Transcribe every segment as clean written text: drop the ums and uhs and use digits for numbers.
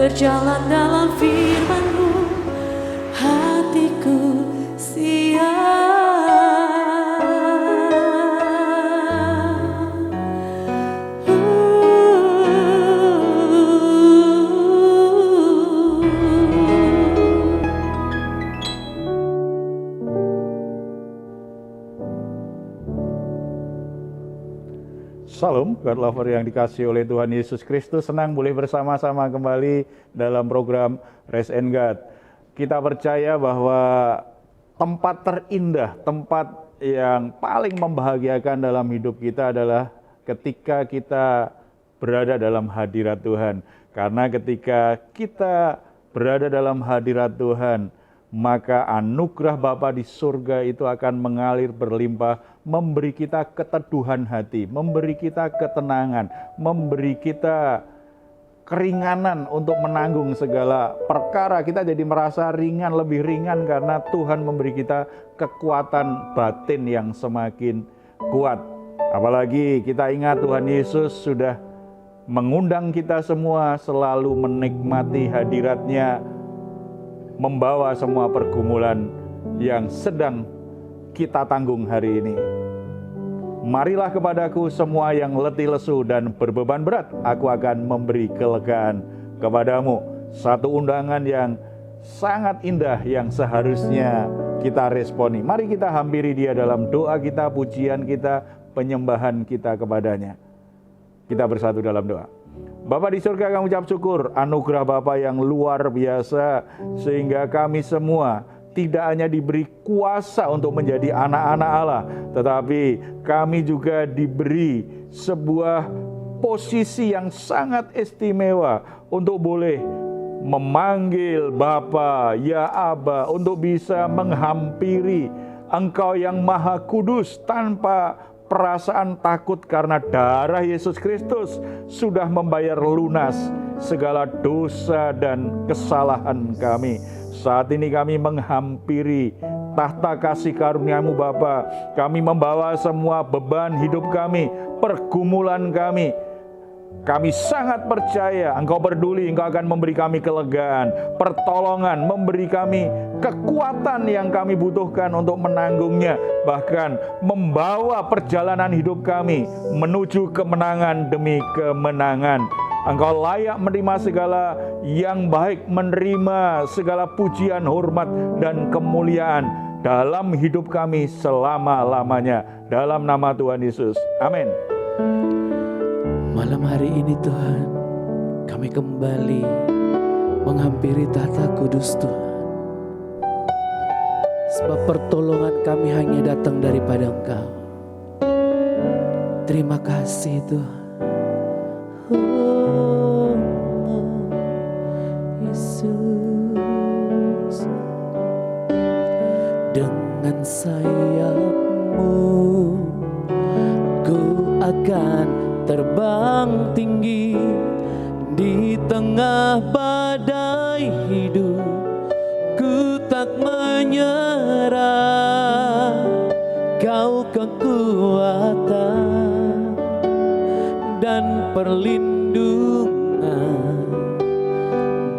berjalan dalam firman-Mu, hatiku siap. Salam, God lover yang dikasihi oleh Tuhan Yesus Kristus. Senang boleh bersama-sama kembali dalam program Rest and God. Kita percaya bahwa tempat terindah, tempat yang paling membahagiakan dalam hidup kita adalah ketika kita berada dalam hadirat Tuhan. Karena ketika kita berada dalam hadirat Tuhan, maka anugerah Bapa di surga itu akan mengalir berlimpah, memberi kita keteduhan hati, memberi kita ketenangan, memberi kita keringanan untuk menanggung segala perkara. Kita jadi merasa ringan, lebih ringan karena Tuhan memberi kita kekuatan batin yang semakin kuat. Apalagi kita ingat Tuhan Yesus sudah mengundang kita semua selalu menikmati hadirat-Nya, membawa semua pergumulan yang sedang kita tanggung hari ini. Marilah kepadaku semua yang letih lesu dan berbeban berat, aku akan memberi kelegaan kepadamu. Satu undangan yang sangat indah yang seharusnya kita responi. Mari kita hampiri Dia dalam doa kita, pujian kita, penyembahan kita kepadanya. Kita bersatu dalam doa. Bapa di surga, kami ucap syukur anugerah Bapa yang luar biasa sehingga kami semua tidak hanya diberi kuasa untuk menjadi anak-anak Allah, tetapi kami juga diberi sebuah posisi yang sangat istimewa untuk boleh memanggil Bapa, ya Aba, untuk bisa menghampiri Engkau yang Maha Kudus tanpa perasaan takut, karena darah Yesus Kristus sudah membayar lunas segala dosa dan kesalahan kami. Saat ini kami menghampiri tahta kasih karunia-Mu Bapa. Kami membawa semua beban hidup kami, pergumulan kami. Kami sangat percaya Engkau peduli, Engkau akan memberi kami kelegaan, pertolongan, memberi kami kekuatan yang kami butuhkan untuk menanggungnya, bahkan membawa perjalanan hidup kami menuju kemenangan demi kemenangan. Engkau layak menerima segala yang baik, menerima segala pujian, hormat, dan kemuliaan dalam hidup kami selama-lamanya. Dalam nama Tuhan Yesus. Amin. Malam hari ini Tuhan, kami kembali menghampiri tahta kudus Tuhan. Sebab pertolongan kami hanya datang daripada Engkau. Terima kasih Tuhan. Oh, Yesus, dengan sayap-Mu ku akan terbang tinggi di tengah badai hidup. Ku tak menyerah, Kau kekuatan dan perlindungan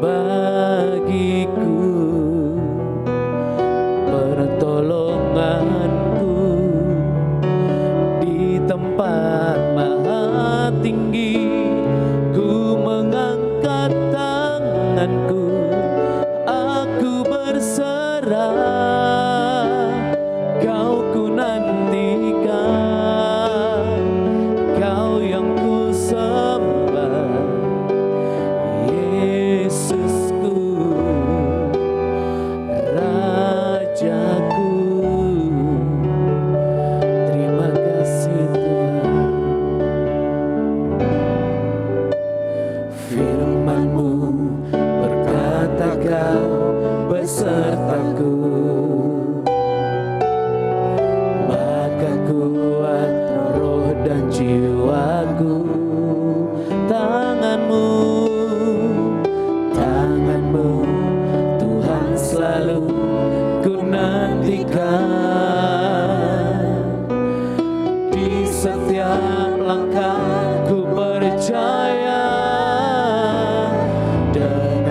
bagiku. Pertolonganku di tempat maha tinggi, ku mengangkat tanganku, aku berserah, Kau ku nantikan, Kau yang ku sembah, Yesusku, Rajaku. Terima kasih Tuhan. Firman-Mu berkata Kau besertaku, maka kuat roh dan jiwaku. Tangan-Mu Tuhan selalu ku nantikan. Di setiap langkah ku percaya, dengan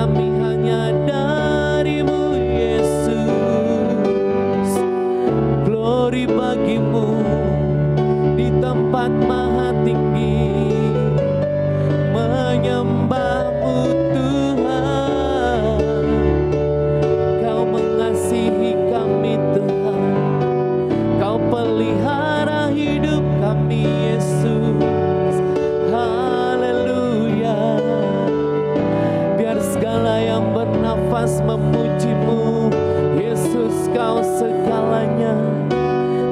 kami hanya dari-Mu Yesus. Glory bagi-Mu di tempat maha tinggi, menyembah-Mu Tuhan. Kau mengasihi kami Tuhan, Kau pelihara hidup kami Yesus. Haleluya. Biar segala yang bernafas memuji-Mu Yesus, Kau segalanya.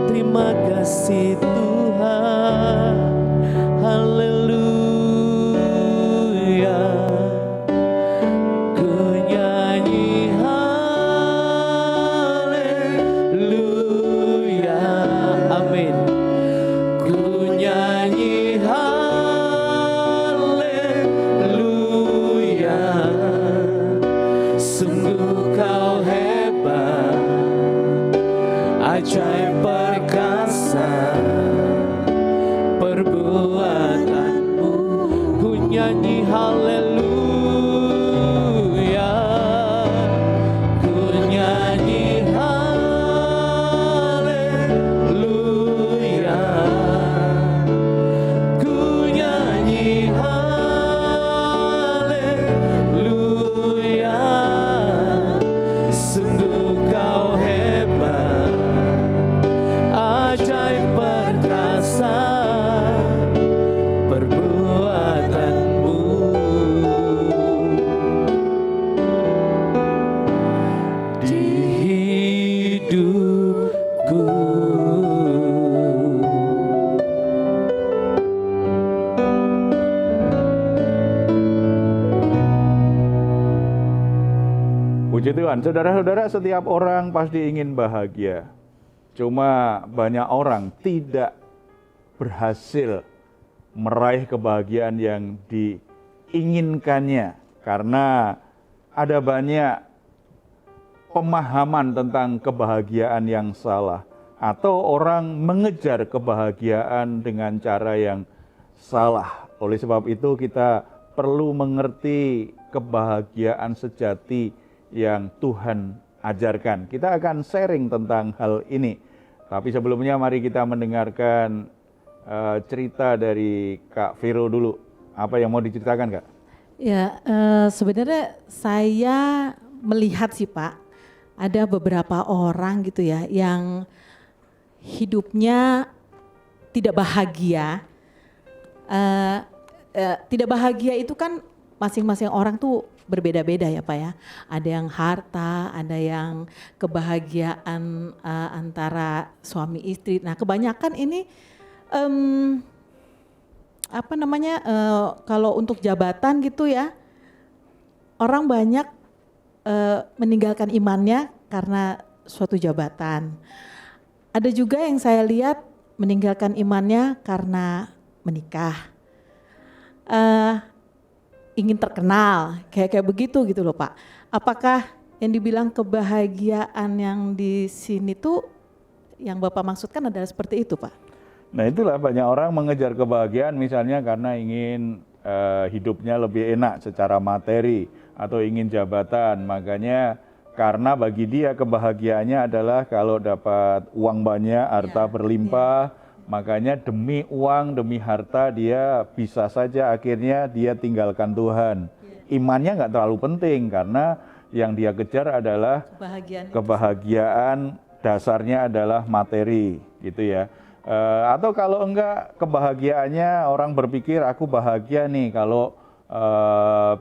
Terima kasih Tuhan. Haleluya. Ku nyanyi haleluya. Amin. Ku nyanyi haleluya. Sungguh Kau hebat, ajaib perkasa perbuatanmu. Ku nyanyi haleluya. Ku nyanyi haleluya. Ku nyanyi haleluya. Sungguh Kau hebat, ajaib perkasa perbuatanmu. Di hidupku. Puji Tuhan, saudara-saudara, setiap orang pasti ingin bahagia. Cuma banyak orang tidak berhasil meraih kebahagiaan yang diinginkannya karena ada banyak pemahaman tentang kebahagiaan yang salah, atau orang mengejar kebahagiaan dengan cara yang salah. Oleh sebab itu kita perlu mengerti kebahagiaan sejati yang Tuhan ajarkan. Kita akan sharing tentang hal ini. Tapi sebelumnya mari kita mendengarkan cerita dari Kak Vero dulu. Apa yang mau diceritakan, Kak? Ya, sebenarnya saya melihat sih Pak, ada beberapa orang gitu ya yang hidupnya tidak bahagia. Tidak bahagia itu kan masing-masing orang tuh berbeda-beda ya Pak ya. Ada yang harta, ada yang kebahagiaan antara suami istri. Nah kebanyakan ini kalau untuk jabatan gitu ya, orang banyak meninggalkan imannya karena suatu jabatan. Ada juga yang saya lihat meninggalkan imannya karena menikah. Ingin terkenal, kayak begitu gitu loh Pak. Apakah yang dibilang kebahagiaan yang di sini tuh yang Bapak maksudkan adalah seperti itu Pak? Nah itulah banyak orang mengejar kebahagiaan misalnya karena ingin hidupnya lebih enak secara materi atau ingin jabatan. Makanya karena bagi dia kebahagiaannya adalah kalau dapat uang banyak, harta berlimpah. Makanya demi uang, demi harta dia bisa saja akhirnya dia tinggalkan Tuhan. Imannya nggak terlalu penting karena yang dia kejar adalah kebahagiaan, dasarnya adalah materi gitu ya. Atau kalau enggak kebahagiaannya orang berpikir aku bahagia nih kalau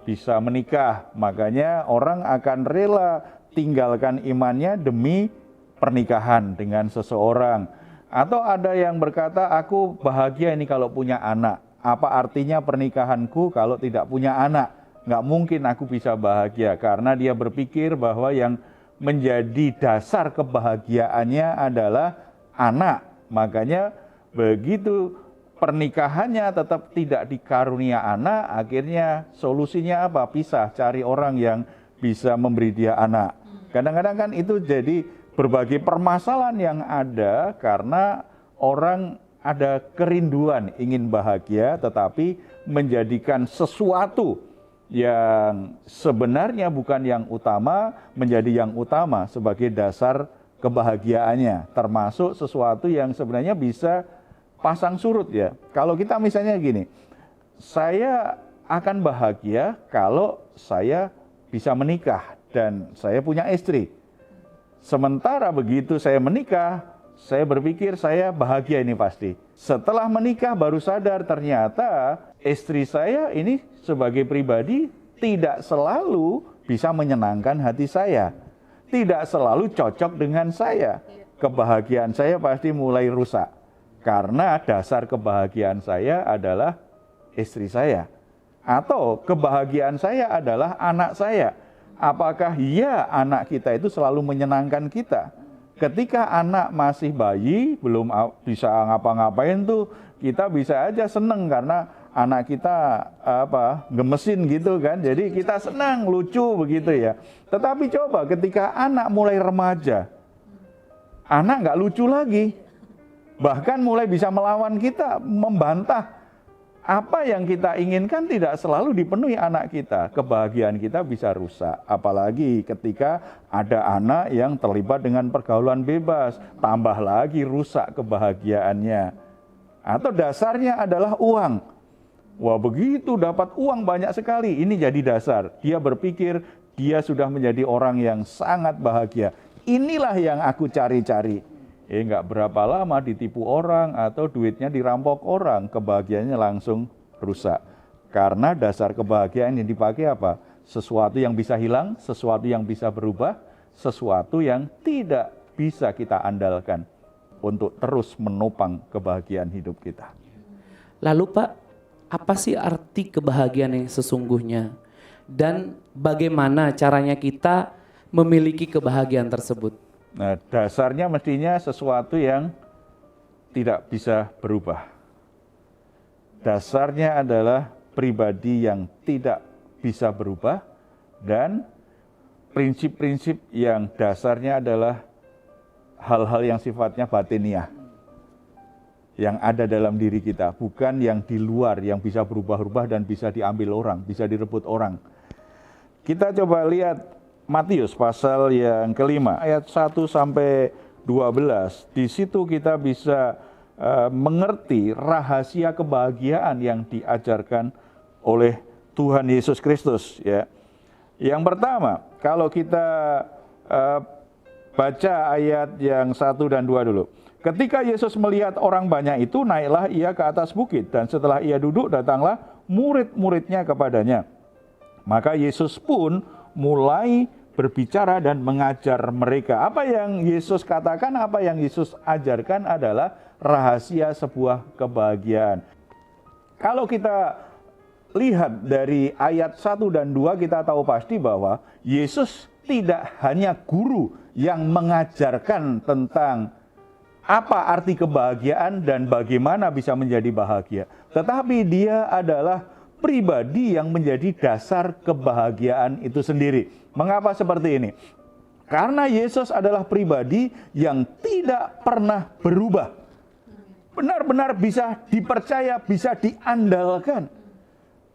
bisa menikah. Makanya orang akan rela tinggalkan imannya demi pernikahan dengan seseorang. Atau ada yang berkata, aku bahagia ini kalau punya anak. Apa artinya pernikahanku kalau tidak punya anak? Nggak mungkin aku bisa bahagia. Karena dia berpikir bahwa yang menjadi dasar kebahagiaannya adalah anak. Makanya begitu pernikahannya tetap tidak dikarunia anak, akhirnya solusinya apa? Pisah, cari orang yang bisa memberi dia anak. Kadang-kadang kan itu jadi berbagai permasalahan yang ada karena orang ada kerinduan ingin bahagia tetapi menjadikan sesuatu yang sebenarnya bukan yang utama menjadi yang utama sebagai dasar kebahagiaannya, termasuk sesuatu yang sebenarnya bisa pasang surut ya. Kalau kita misalnya gini, saya akan bahagia kalau saya bisa menikah dan saya punya istri. Sementara begitu saya menikah, saya berpikir saya bahagia ini pasti. Setelah menikah baru sadar ternyata istri saya ini sebagai pribadi tidak selalu bisa menyenangkan hati saya. Tidak selalu cocok dengan saya. Kebahagiaan saya pasti mulai rusak. Karena dasar kebahagiaan saya adalah istri saya. Atau kebahagiaan saya adalah anak saya. Apakah ya anak kita itu selalu menyenangkan kita? Ketika anak masih bayi, belum bisa ngapa-ngapain tuh, kita bisa aja seneng karena anak kita gemesin gitu kan. Jadi kita senang, lucu begitu ya. Tetapi coba ketika anak mulai remaja, anak nggak lucu lagi. Bahkan mulai bisa melawan kita, membantah. Apa yang kita inginkan tidak selalu dipenuhi anak kita. Kebahagiaan kita bisa rusak. Apalagi ketika ada anak yang terlibat dengan pergaulan bebas. Tambah lagi rusak kebahagiaannya. Atau dasarnya adalah uang. Wah begitu dapat uang banyak sekali. Ini jadi dasar. Dia berpikir dia sudah menjadi orang yang sangat bahagia. Inilah yang aku cari-cari. Nggak berapa lama ditipu orang atau duitnya dirampok orang, kebahagiaannya langsung rusak. Karena dasar kebahagiaan yang dipakai apa? Sesuatu yang bisa hilang, sesuatu yang bisa berubah, sesuatu yang tidak bisa kita andalkan untuk terus menopang kebahagiaan hidup kita. Lalu Pak, apa sih arti kebahagiaan yang sesungguhnya? Dan bagaimana caranya kita memiliki kebahagiaan tersebut? Nah, dasarnya mestinya sesuatu yang tidak bisa berubah. Dasarnya adalah pribadi yang tidak bisa berubah dan prinsip-prinsip yang dasarnya adalah hal-hal yang sifatnya batiniah. Yang ada dalam diri kita, bukan yang di luar yang bisa berubah-ubah dan bisa diambil orang, bisa direbut orang. Kita coba lihat Matius pasal yang kelima, ayat 1 sampai 12. Di situ kita bisa mengerti rahasia kebahagiaan yang diajarkan oleh Tuhan Yesus Kristus. Ya. Yang pertama, kalau kita baca ayat yang 1 dan 2 dulu. Ketika Yesus melihat orang banyak itu, naiklah ia ke atas bukit. Dan setelah ia duduk, datanglah murid-muridnya kepadanya. Maka Yesus pun mulai berbicara dan mengajar mereka. Apa yang Yesus katakan, apa yang Yesus ajarkan adalah rahasia sebuah kebahagiaan. Kalau kita lihat dari ayat 1 dan 2, kita tahu pasti bahwa Yesus tidak hanya guru yang mengajarkan tentang apa arti kebahagiaan dan bagaimana bisa menjadi bahagia. Tetapi dia adalah pribadi yang menjadi dasar kebahagiaan itu sendiri. Mengapa seperti ini? Karena Yesus adalah pribadi yang tidak pernah berubah. Benar-benar bisa dipercaya, bisa diandalkan.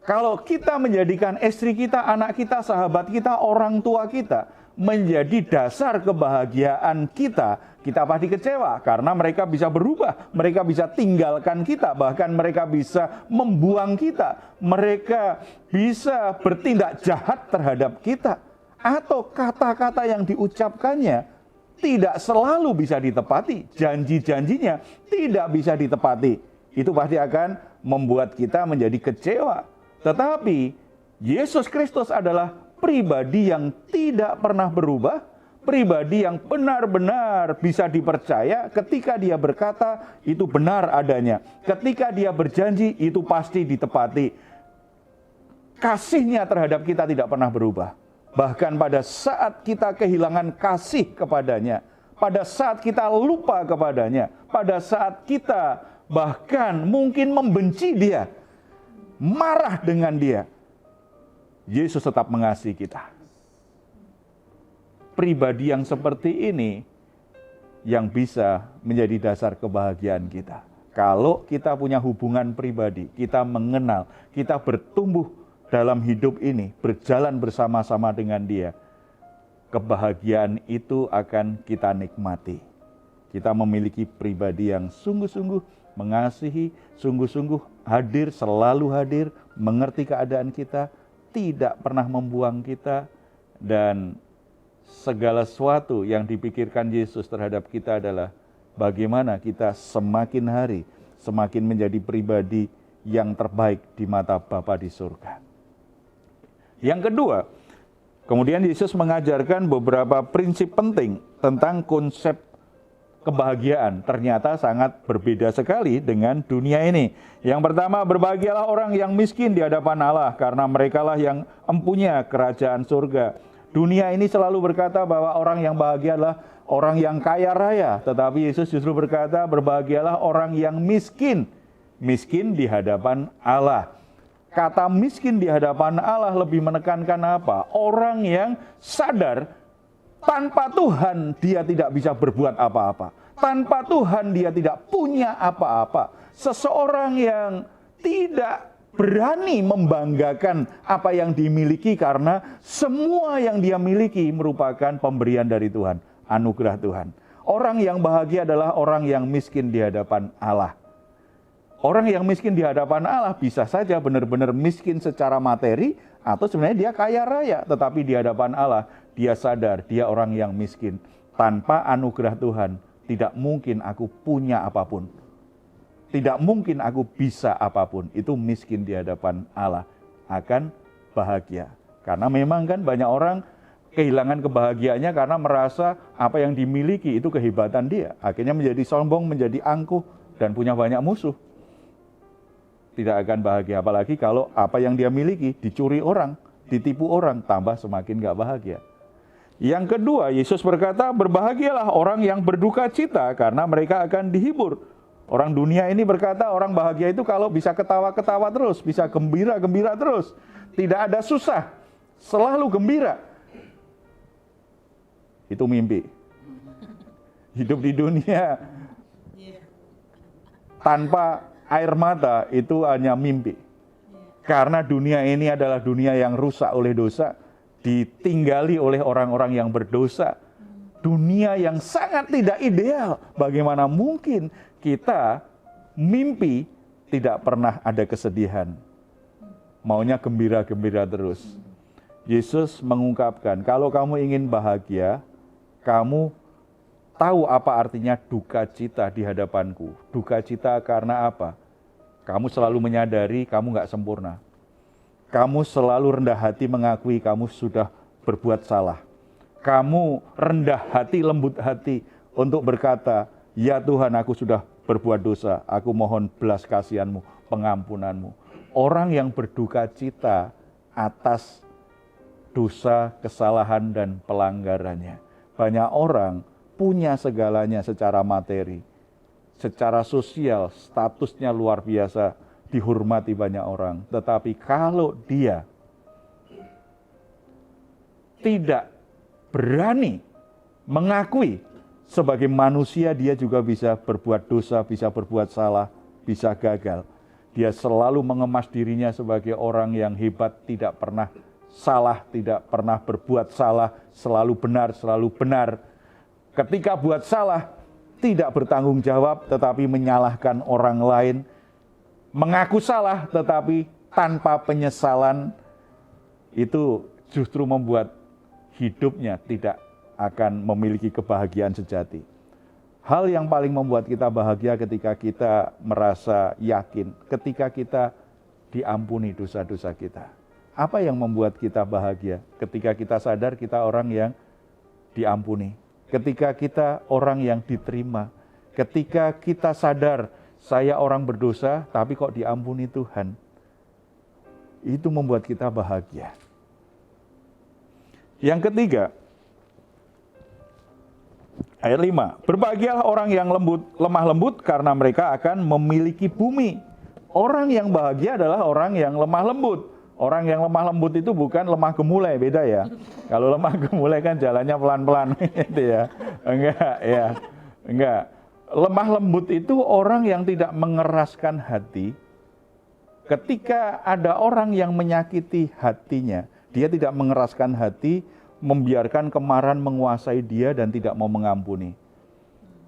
Kalau kita menjadikan istri kita, anak kita, sahabat kita, orang tua kita menjadi dasar kebahagiaan kita, kita pasti kecewa karena mereka bisa berubah, mereka bisa tinggalkan kita, bahkan mereka bisa membuang kita, mereka bisa bertindak jahat terhadap kita, atau kata-kata yang diucapkannya tidak selalu bisa ditepati, janji-janjinya tidak bisa ditepati. Itu pasti akan membuat kita menjadi kecewa. Tetapi Yesus Kristus adalah pribadi yang tidak pernah berubah, pribadi yang benar-benar bisa dipercaya. Ketika dia berkata, itu benar adanya. Ketika dia berjanji, itu pasti ditepati. Kasihnya terhadap kita tidak pernah berubah. Bahkan pada saat kita kehilangan kasih kepadanya, pada saat kita lupa kepadanya, pada saat kita bahkan mungkin membenci dia, marah dengan dia, Yesus tetap mengasihi kita. Pribadi yang seperti ini yang bisa menjadi dasar kebahagiaan kita. Kalau kita punya hubungan pribadi, kita mengenal, kita bertumbuh dalam hidup ini, berjalan bersama-sama dengan Dia, kebahagiaan itu akan kita nikmati. Kita memiliki pribadi yang sungguh-sungguh mengasihi, sungguh-sungguh hadir, selalu hadir, mengerti keadaan kita, tidak pernah membuang kita, dan segala sesuatu yang dipikirkan Yesus terhadap kita adalah bagaimana kita semakin hari, semakin menjadi pribadi yang terbaik di mata Bapa di surga. Yang kedua, kemudian Yesus mengajarkan beberapa prinsip penting tentang konsep kebahagiaan. Ternyata sangat berbeda sekali dengan dunia ini. Yang pertama, berbahagialah orang yang miskin di hadapan Allah, karena merekalah yang empunya kerajaan surga. Dunia ini selalu berkata bahwa orang yang bahagia adalah orang yang kaya raya. Tetapi Yesus justru berkata, berbahagialah orang yang miskin. Miskin di hadapan Allah. Kata miskin di hadapan Allah lebih menekankan apa? Orang yang sadar tanpa Tuhan dia tidak bisa berbuat apa-apa. Tanpa Tuhan dia tidak punya apa-apa. Seseorang yang tidak berani membanggakan apa yang dimiliki karena semua yang dia miliki merupakan pemberian dari Tuhan, anugerah Tuhan. Orang yang bahagia adalah orang yang miskin di hadapan Allah. Orang yang miskin di hadapan Allah bisa saja benar-benar miskin secara materi atau sebenarnya dia kaya raya, tetapi di hadapan Allah dia sadar dia orang yang miskin. Tanpa anugerah Tuhan tidak mungkin aku punya apapun. Tidak mungkin aku bisa apapun. Itu miskin di hadapan Allah. Akan bahagia. Karena memang kan banyak orang kehilangan kebahagiaannya karena merasa apa yang dimiliki itu kehebatan dia. Akhirnya menjadi sombong, menjadi angkuh, dan punya banyak musuh. Tidak akan bahagia. Apalagi kalau apa yang dia miliki dicuri orang, ditipu orang, tambah semakin gak bahagia. Yang kedua, Yesus berkata, berbahagialah orang yang berduka cita karena mereka akan dihibur. Orang dunia ini berkata orang bahagia itu kalau bisa ketawa-ketawa terus, bisa gembira-gembira terus. Tidak ada susah, selalu gembira. Itu mimpi. Hidup di dunia tanpa air mata itu hanya mimpi. Karena dunia ini adalah dunia yang rusak oleh dosa, ditinggali oleh orang-orang yang berdosa. Dunia yang sangat tidak ideal. Bagaimana mungkin kita mimpi tidak pernah ada kesedihan. Maunya gembira-gembira terus. Yesus mengungkapkan, kalau kamu ingin bahagia, kamu tahu apa artinya duka cita di hadapanku. Duka cita karena apa? Kamu selalu menyadari kamu gak sempurna. Kamu selalu rendah hati mengakui kamu sudah berbuat salah. Kamu rendah hati, lembut hati untuk berkata, ya Tuhan, aku sudah berbuat dosa. Aku mohon belas kasihan-Mu, pengampunan-Mu. Orang yang berduka cita atas dosa, kesalahan, dan pelanggarannya. Banyak orang punya segalanya secara materi. Secara sosial, statusnya luar biasa, dihormati banyak orang. Tetapi kalau dia tidak berani mengakui sebagai manusia, dia juga bisa berbuat dosa, bisa berbuat salah, bisa gagal. Dia selalu mengemas dirinya sebagai orang yang hebat, tidak pernah salah, tidak pernah berbuat salah, selalu benar, selalu benar. Ketika buat salah, tidak bertanggung jawab, tetapi menyalahkan orang lain. Mengaku salah, tetapi tanpa penyesalan, itu justru membuat hidupnya tidak akan memiliki kebahagiaan sejati. Hal yang paling membuat kita bahagia ketika kita merasa yakin, ketika kita diampuni dosa-dosa kita. Apa yang membuat kita bahagia? Ketika kita sadar kita orang yang diampuni. Ketika kita orang yang diterima. Ketika kita sadar saya orang berdosa tapi kok diampuni Tuhan. Itu membuat kita bahagia. Yang ketiga, ayat 5. Berbahagialah orang yang lemah lembut karena mereka akan memiliki bumi. Orang yang bahagia adalah orang yang lemah lembut. Orang yang lemah lembut itu bukan lemah gemulai, beda ya. Kalau lemah gemulai kan jalannya pelan-pelan gitu ya. Enggak. Lemah lembut itu orang yang tidak mengeraskan hati Ketika ada orang yang menyakiti hatinya, dia tidak mengeraskan hati, membiarkan kemarahan menguasai dia dan tidak mau mengampuni.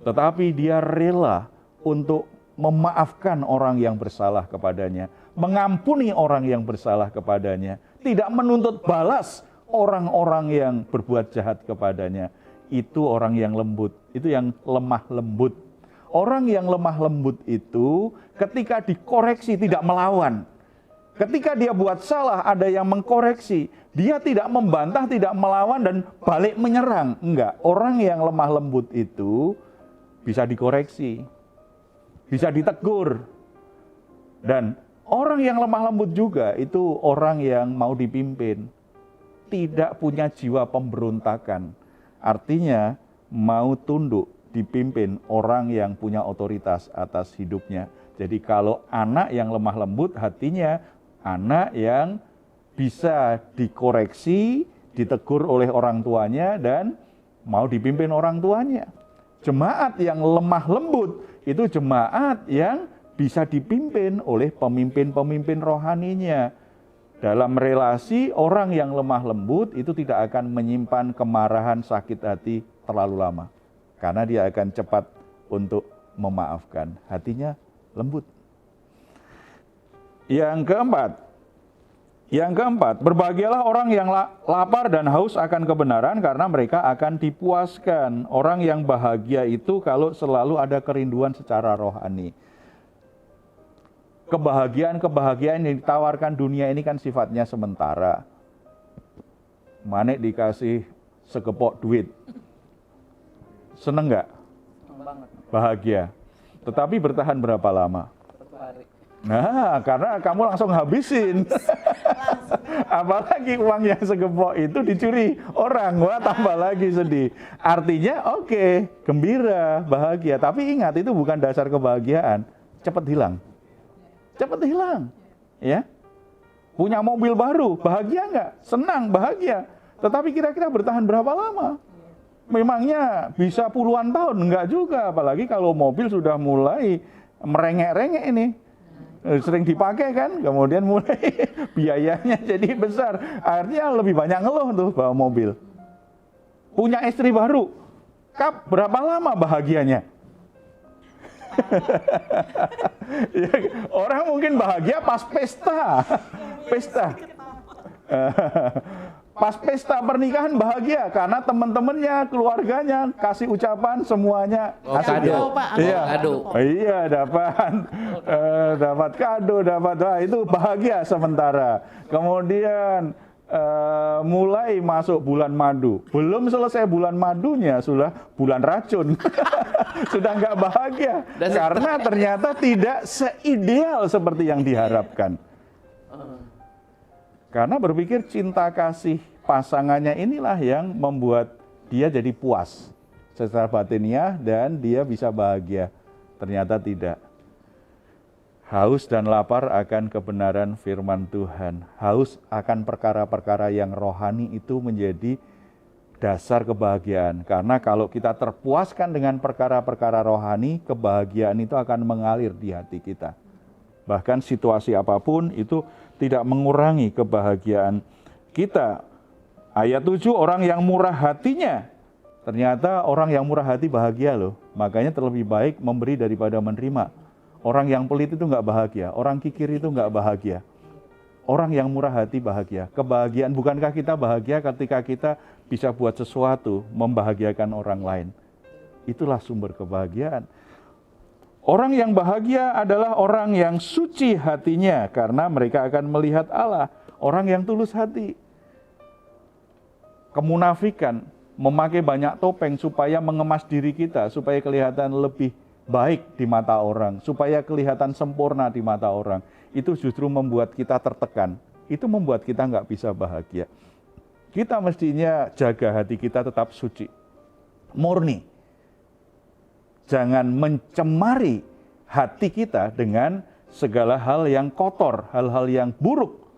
Tetapi dia rela untuk memaafkan orang yang bersalah kepadanya, mengampuni orang yang bersalah kepadanya, tidak menuntut balas orang-orang yang berbuat jahat kepadanya. Itu orang yang lembut, itu yang lemah lembut. Orang yang lemah lembut itu ketika dikoreksi tidak melawan. Ketika dia buat salah ada yang mengkoreksi. Dia tidak membantah, tidak melawan dan balik menyerang. Enggak, orang yang lemah lembut itu bisa dikoreksi, bisa ditegur. Dan orang yang lemah lembut juga itu orang yang mau dipimpin. Tidak punya jiwa pemberontakan. Artinya mau tunduk, dipimpin orang yang punya otoritas atas hidupnya. Jadi kalau anak yang lemah lembut hatinya, anak yang bisa dikoreksi, ditegur oleh orang tuanya dan mau dipimpin orang tuanya. Jemaat yang lemah lembut itu jemaat yang bisa dipimpin oleh pemimpin-pemimpin rohaninya. Dalam relasi, orang yang lemah lembut itu tidak akan menyimpan kemarahan, sakit hati terlalu lama. Karena dia akan cepat untuk memaafkan. Hatinya lembut. Yang keempat, berbahagialah orang yang lapar dan haus akan kebenaran karena mereka akan dipuaskan. Orang yang bahagia itu kalau selalu ada kerinduan secara rohani. Kebahagiaan yang ditawarkan dunia ini kan sifatnya sementara. Manik dikasih segepok duit. Seneng nggak? Bahagia. Tetapi bertahan berapa lama? Nah, karena kamu langsung habisin. Apalagi uang yang segepok itu dicuri orang, wah tambah lagi sedih. Artinya oke, gembira, bahagia. Tapi ingat itu bukan dasar kebahagiaan. Cepat hilang. Cepat hilang. Ya. Punya mobil baru, bahagia nggak? Senang, bahagia. Tetapi kira-kira bertahan berapa lama? Memangnya bisa puluhan tahun? Enggak juga, apalagi kalau mobil sudah mulai merengek-rengek ini. Sering dipakai kan, kemudian mulai biayanya jadi besar. Akhirnya lebih banyak ngeluh tuh bawa mobil. Punya istri baru, berapa lama bahagianya? Ya, orang mungkin bahagia pas pesta. Pas pesta pernikahan bahagia karena teman-temannya, keluarganya kasih ucapan semuanya. Kado. Iya, Kado. Iya dapat kado, itu bahagia sementara. Kemudian mulai masuk bulan madu. Belum selesai bulan madunya sudah bulan racun. Sudah nggak bahagia karena ternyata tidak seideal seperti yang diharapkan. Karena berpikir cinta kasih pasangannya inilah yang membuat dia jadi puas secara batiniah dan dia bisa bahagia. Ternyata tidak. Haus dan lapar akan kebenaran firman Tuhan. Haus akan perkara-perkara yang rohani itu menjadi dasar kebahagiaan. Karena kalau kita terpuaskan dengan perkara-perkara rohani, kebahagiaan itu akan mengalir di hati kita. Bahkan situasi apapun itu tidak mengurangi kebahagiaan kita. Ayat 7, orang yang murah hatinya. Ternyata orang yang murah hati bahagia loh. Makanya terlebih baik memberi daripada menerima. Orang yang pelit itu nggak bahagia. Orang kikir itu nggak bahagia. Orang yang murah hati bahagia. Kebahagiaan, bukankah kita bahagia ketika kita bisa buat sesuatu membahagiakan orang lain? Itulah sumber kebahagiaan. Orang yang bahagia adalah orang yang suci hatinya karena mereka akan melihat Allah. Orang yang tulus hati. Kemunafikan, memakai banyak topeng supaya mengemas diri kita, supaya kelihatan lebih baik di mata orang, supaya kelihatan sempurna di mata orang. Itu justru membuat kita tertekan. Itu membuat kita nggak bisa bahagia. Kita mestinya jaga hati kita tetap suci, murni. Jangan mencemari hati kita dengan segala hal yang kotor, hal-hal yang buruk,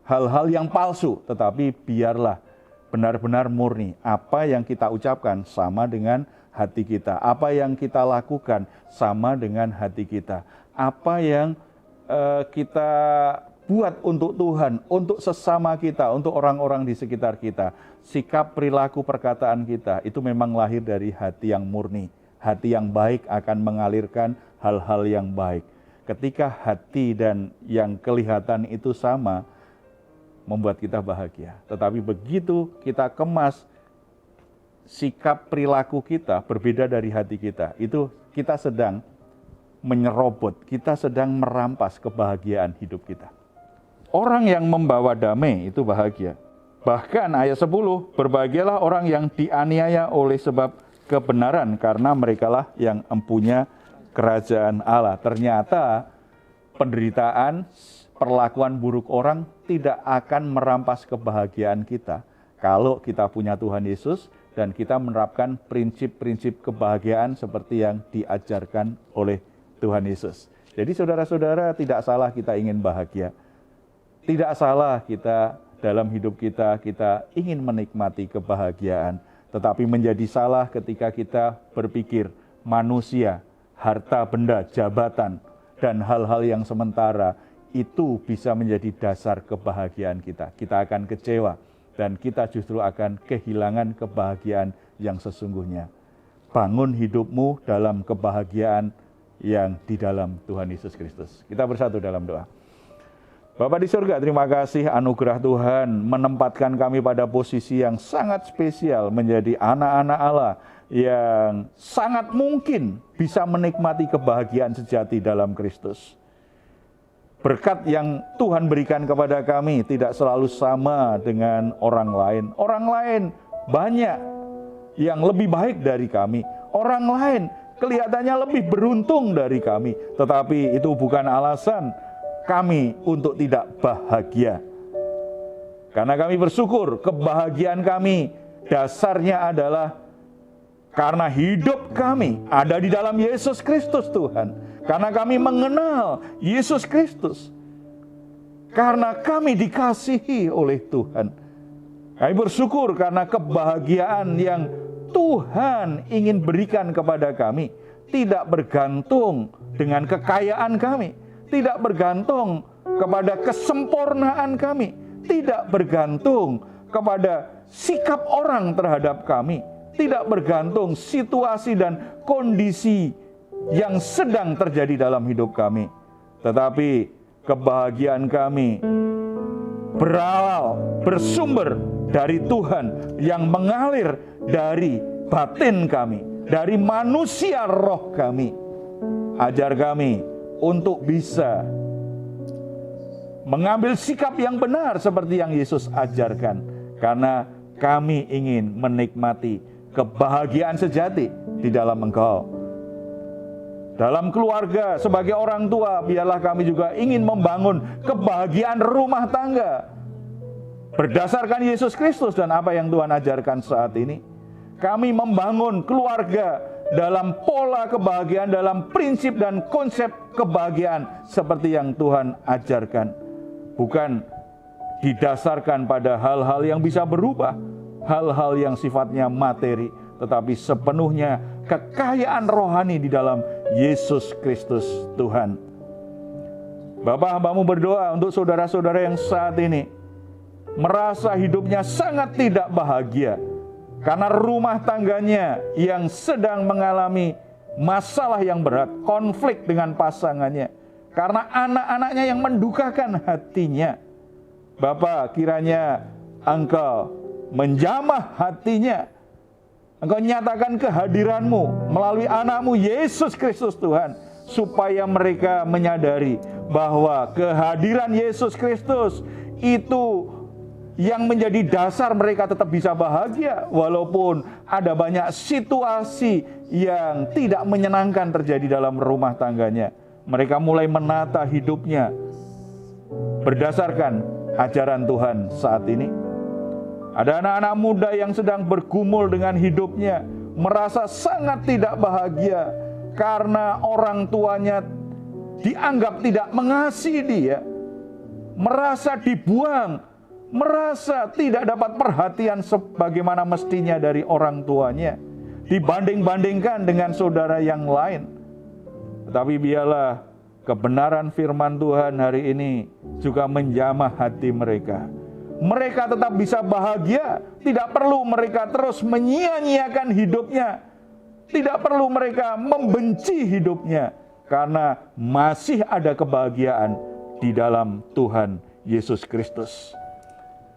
hal-hal yang palsu. Tetapi biarlah benar-benar murni. Apa yang kita ucapkan sama dengan hati kita. Apa yang kita lakukan sama dengan hati kita. Apa yang kita buat untuk Tuhan, untuk sesama kita, untuk orang-orang di sekitar kita. Sikap, perilaku, perkataan kita itu memang lahir dari hati yang murni. Hati yang baik akan mengalirkan hal-hal yang baik. Ketika hati dan yang kelihatan itu sama, membuat kita bahagia. Tetapi begitu kita kemas, sikap perilaku kita berbeda dari hati kita. Itu kita sedang menyerobot, kita sedang merampas kebahagiaan hidup kita. Orang yang membawa damai itu bahagia. Bahkan ayat 10, berbahagialah orang yang dianiaya oleh sebab kebenaran, karena merekalah yang empunya kerajaan Allah. Ternyata penderitaan, perlakuan buruk orang tidak akan merampas kebahagiaan kita kalau kita punya Tuhan Yesus dan kita menerapkan prinsip-prinsip kebahagiaan seperti yang diajarkan oleh Tuhan Yesus. Jadi saudara-saudara, tidak salah kita ingin bahagia. Tidak salah kita dalam hidup kita ingin menikmati kebahagiaan. Tetapi menjadi salah ketika kita berpikir manusia, harta benda, jabatan, dan hal-hal yang sementara itu bisa menjadi dasar kebahagiaan kita. Kita akan kecewa dan kita justru akan kehilangan kebahagiaan yang sesungguhnya. Bangun hidupmu dalam kebahagiaan yang di dalam Tuhan Yesus Kristus. Kita bersatu dalam doa. Bapa di surga, terima kasih anugerah Tuhan menempatkan kami pada posisi yang sangat spesial menjadi anak-anak Allah yang sangat mungkin bisa menikmati kebahagiaan sejati dalam Kristus. Berkat yang Tuhan berikan kepada kami tidak selalu sama dengan orang lain. Orang lain banyak yang lebih baik dari kami. Orang lain kelihatannya lebih beruntung dari kami. Tetapi itu bukan alasan kami untuk tidak bahagia. Karena kami bersyukur kebahagiaan kami dasarnya adalah karena hidup kami ada di dalam Yesus Kristus Tuhan. Karena kami mengenal Yesus Kristus. Karena kami dikasihi oleh Tuhan. Kami bersyukur karena kebahagiaan yang Tuhan ingin berikan kepada kami tidak bergantung dengan kekayaan kami, tidak bergantung kepada kesempurnaan kami, tidak bergantung kepada sikap orang terhadap kami, tidak bergantung situasi dan kondisi yang sedang terjadi dalam hidup kami. Tetapi kebahagiaan kami bersumber dari Tuhan yang mengalir dari batin kami, dari manusia roh kami. Ajar kami untuk bisa mengambil sikap yang benar seperti yang Yesus ajarkan. Karena kami ingin menikmati kebahagiaan sejati di dalam Engkau. Dalam keluarga, sebagai orang tua, biarlah kami juga ingin membangun kebahagiaan rumah tangga berdasarkan Yesus Kristus dan apa yang Tuhan ajarkan saat ini. Kami membangun keluarga dalam pola kebahagiaan, dalam prinsip dan konsep kebahagiaan seperti yang Tuhan ajarkan. Bukan didasarkan pada hal-hal yang bisa berubah, hal-hal yang sifatnya materi, tetapi sepenuhnya kekayaan rohani di dalam Yesus Kristus Tuhan. Bapa, hamba-Mu berdoa untuk saudara-saudara yang saat ini merasa hidupnya sangat tidak bahagia karena rumah tangganya yang sedang mengalami masalah yang berat, konflik dengan pasangannya, karena anak-anaknya yang mendukakan hatinya. Bapa, kiranya Engkau menjamah hatinya, Engkau nyatakan kehadiran-Mu melalui anak-Mu Yesus Kristus Tuhan, supaya mereka menyadari bahwa kehadiran Yesus Kristus itu yang menjadi dasar mereka tetap bisa bahagia walaupun ada banyak situasi yang tidak menyenangkan terjadi dalam rumah tangganya. Mereka mulai menata hidupnya berdasarkan ajaran Tuhan saat ini. Ada anak-anak muda yang sedang bergumul dengan hidupnya, merasa sangat tidak bahagia karena orang tuanya dianggap tidak mengasihi dia, merasa dibuang, merasa tidak dapat perhatian sebagaimana mestinya dari orang tuanya, dibanding-bandingkan dengan saudara yang lain. Tetapi biarlah kebenaran firman Tuhan hari ini juga menjamah hati mereka. Mereka tetap bisa bahagia, tidak perlu mereka terus menyia-nyiakan hidupnya, tidak perlu mereka membenci hidupnya, karena masih ada kebahagiaan di dalam Tuhan Yesus Kristus.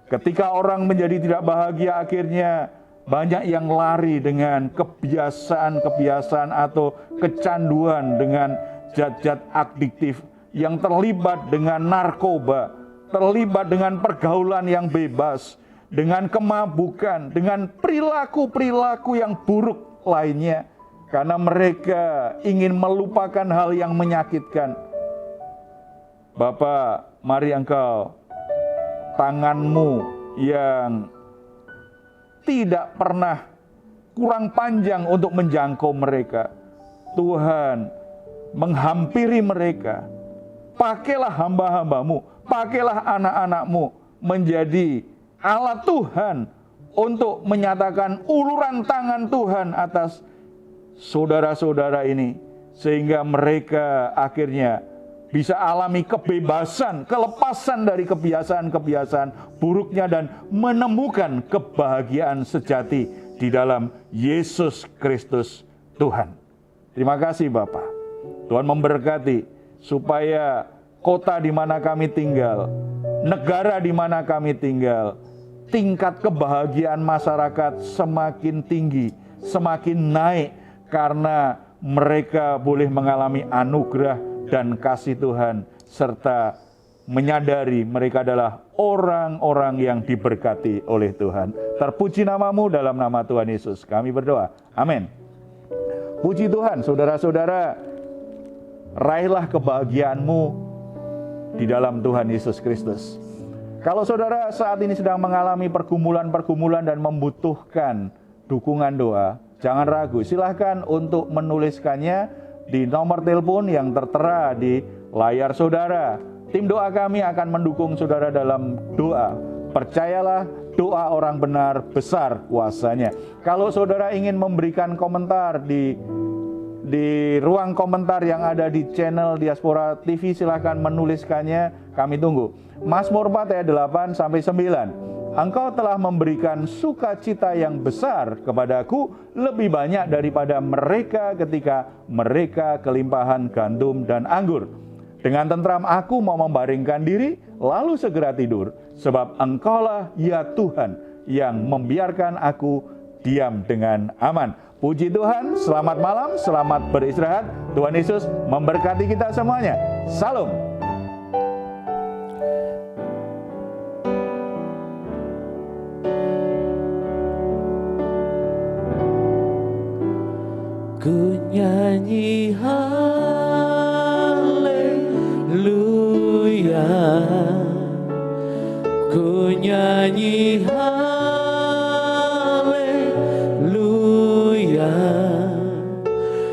Ketika orang menjadi tidak bahagia, akhirnya banyak yang lari dengan kebiasaan-kebiasaan atau kecanduan dengan zat-zat adiktif, yang terlibat dengan narkoba, terlibat dengan pergaulan yang bebas, dengan kemabukan, dengan perilaku-perilaku yang buruk lainnya, karena mereka ingin melupakan hal yang menyakitkan. Bapak, mari engkau, tanganmu yang tidak pernah kurang panjang untuk menjangkau mereka, Tuhan menghampiri mereka. Pakailah hamba-hambamu, pakailah anak-anakmu menjadi alat Tuhan untuk menyatakan uluran tangan Tuhan atas saudara-saudara ini, sehingga mereka akhirnya bisa alami kebebasan, kelepasan dari kebiasaan-kebiasaan buruknya, dan menemukan kebahagiaan sejati di dalam Yesus Kristus Tuhan. Terima kasih Bapak. Tuhan memberkati supaya kota di mana kami tinggal, negara di mana kami tinggal, tingkat kebahagiaan masyarakat semakin tinggi, semakin naik, karena mereka boleh mengalami anugerah dan kasih Tuhan, serta menyadari mereka adalah orang-orang yang diberkati oleh Tuhan. Terpuji namamu dalam nama Tuhan Yesus. Kami berdoa. Amin. Puji Tuhan, saudara-saudara, raihlah kebahagiaanmu di dalam Tuhan Yesus Kristus. Kalau saudara saat ini sedang mengalami pergumulan-pergumulan dan membutuhkan dukungan doa, jangan ragu, silahkan untuk menuliskannya di nomor telepon yang tertera di layar saudara. Tim doa kami akan mendukung saudara dalam doa. Percayalah, doa orang benar besar kuasanya. Kalau saudara ingin memberikan komentar di ruang komentar yang ada di channel Diaspora TV, silahkan menuliskannya, kami tunggu. Mazmur 4 ayat 8-9. Engkau telah memberikan sukacita yang besar kepadaku, lebih banyak daripada mereka ketika mereka kelimpahan gandum dan anggur. Dengan tentram aku mau membaringkan diri, lalu segera tidur, sebab Engkaulah ya Tuhan yang membiarkan aku diam dengan aman. Puji Tuhan, selamat malam, selamat beristirahat. Tuhan Yesus memberkati kita semuanya. Salam. Ku nyanyi haleluya, ku nyanyi haleluya,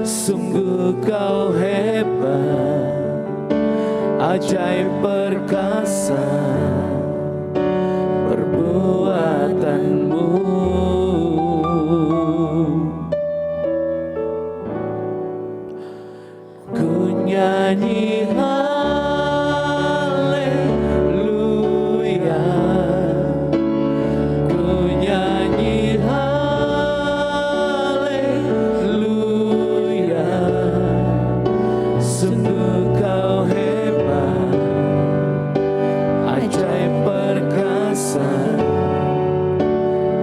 sungguh kau hebat, ajaib perkasa perbuatanmu. Nyanyi haleluya, ku nyanyi haleluya, sungguh kau hebat, ajaib perkasa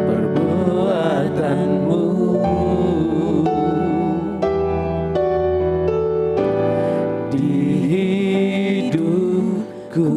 perbuatanmu. Hidupku